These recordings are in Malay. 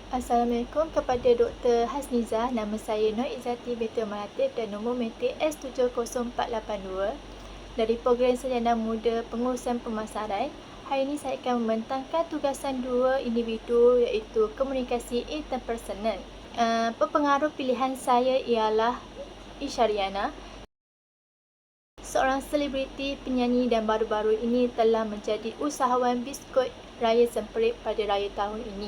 Assalamualaikum kepada Dr. Hasnizah. Nama saya Nur Izzati binti Mahathir dan nombor metik S70482 dari Program Sarjana Muda Pengurusan Pemasaran. Hari ini saya akan membentangkan tugasan dua individu iaitu komunikasi interpersonal. Pepengaruh pilihan saya ialah Isyariana. Seorang selebriti, penyanyi dan baru-baru ini telah menjadi usahawan biskut raya semperit pada raya tahun ini.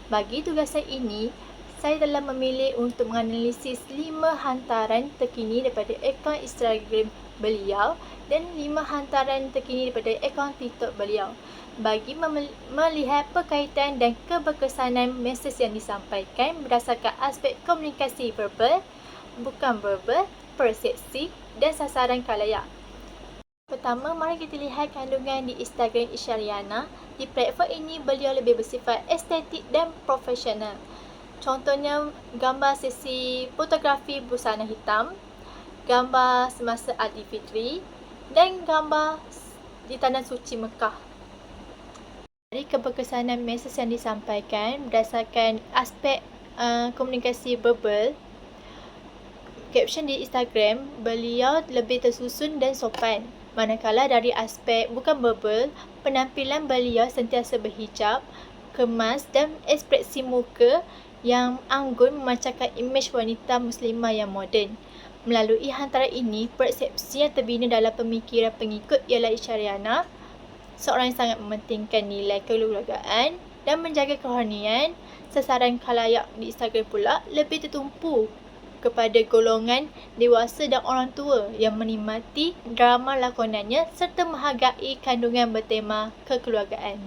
Bagi tugasan ini, saya telah memilih untuk menganalisis 5 hantaran terkini daripada akaun Instagram beliau dan 5 hantaran terkini daripada akaun TikTok beliau bagi melihat perkaitan dan keberkesanan mesej yang disampaikan berdasarkan aspek komunikasi verbal, bukan verbal, persepsi dan sasaran khalayak. Pertama, mari kita lihat kandungan di Instagram Isyariana. Di platform ini, beliau lebih bersifat estetik dan profesional. Contohnya, gambar sesi fotografi busana hitam, gambar semasa Aidilfitri dan gambar di Tanah Suci Mekah. Dari keberkesanan mesej yang disampaikan berdasarkan aspek komunikasi verbal, caption di Instagram beliau lebih tersusun dan sopan. Manakala dari aspek bukan verbal, penampilan beliau sentiasa berhijab, kemas dan ekspresi muka yang anggun memancarkan imej wanita muslimah yang moden. Melalui hantaran ini, persepsi yang terbina dalam pemikiran pengikut ialah Isyariana, seorang yang sangat mementingkan nilai kekeluargaan dan menjaga kerohanian. Sasaran khalayak di Instagram pula lebih tertumpu kepada golongan dewasa dan orang tua yang menikmati drama lakonannya serta menghargai kandungan bertema kekeluargaan.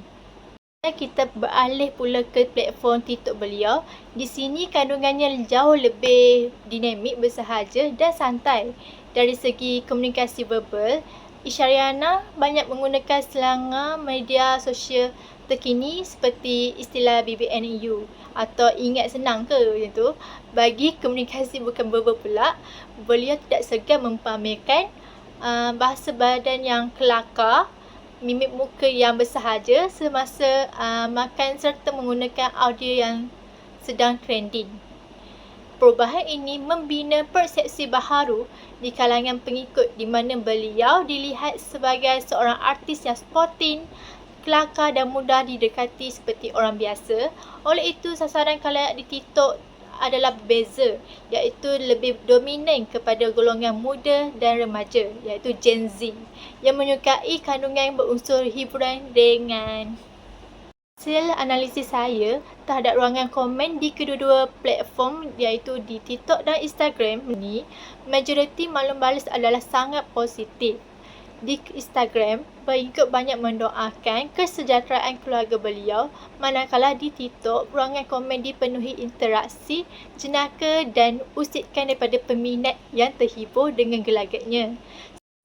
Kita beralih pula ke platform TikTok beliau. Di sini kandungannya jauh lebih dinamik, bersahaja dan santai. Dari segi komunikasi verbal, Isyariana banyak menggunakan selanga media sosial terkini seperti istilah BBNU atau ingat senang ke macam tu. Bagi komunikasi bukan verbal pula, beliau tidak segan mempamerkan bahasa badan yang kelakar, mimik muka yang bersahaja semasa makan serta menggunakan audio yang sedang trending. Perubahan ini membina persepsi baharu di kalangan pengikut di mana beliau dilihat sebagai seorang artis yang sporting, kelakar dan mudah didekati seperti orang biasa. Oleh itu, sasaran khalayak di TikTok adalah berbeza, iaitu lebih dominan kepada golongan muda dan remaja, iaitu Gen Z, yang menyukai kandungan berunsur hiburan ringan. Hasil analisis saya terhadap ruangan komen di kedua-dua platform iaitu di TikTok dan Instagram ini, majoriti maklum balas adalah sangat positif. Di Instagram, pengikut banyak mendoakan kesejahteraan keluarga beliau, manakala di TikTok, ruangan komen dipenuhi interaksi, jenaka dan usitkan daripada peminat yang terhibur dengan gelagatnya.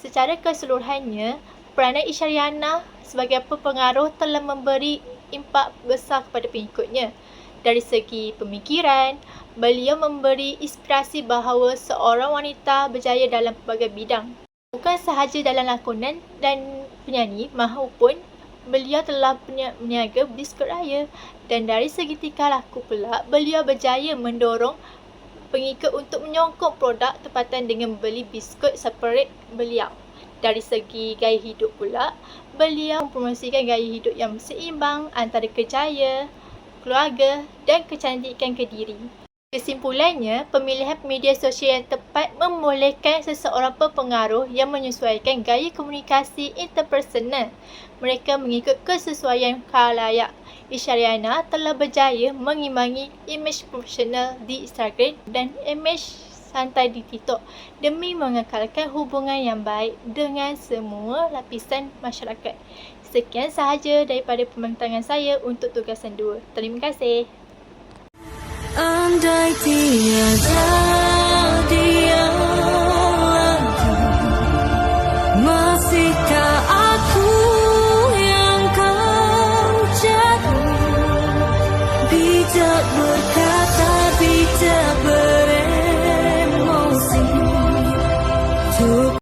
Secara keseluruhannya, peranan Isyariana sebagai pepengaruh telah memberi impak besar kepada pengikutnya. Dari segi pemikiran, beliau memberi inspirasi bahawa seorang wanita berjaya dalam pelbagai bidang. Bukan sahaja dalam lakonan dan penyanyi, mahupun beliau telah meniaga biskut raya. Dan dari segi tingkah laku pula, beliau berjaya mendorong pengikut untuk menyokong produk tempatan dengan membeli biskut separate beliau. Dari segi gaya hidup pula, beliau mempromosikan gaya hidup yang seimbang antara kejaya, keluarga dan kecantikan ke diri. Kesimpulannya, pemilihan media sosial yang tepat membolehkan seseorang pepengaruh yang menyesuaikan gaya komunikasi interpersonal mereka mengikut kesesuaian khalayak. Isyariana telah berjaya mengimbangi imej profesional di Instagram dan imej santai di TikTok demi mengekalkan hubungan yang baik dengan semua lapisan masyarakat. Sekian sahaja daripada pembentangan saya untuk tugasan 2. Terima kasih. Andai tiada dia lagi, masihkah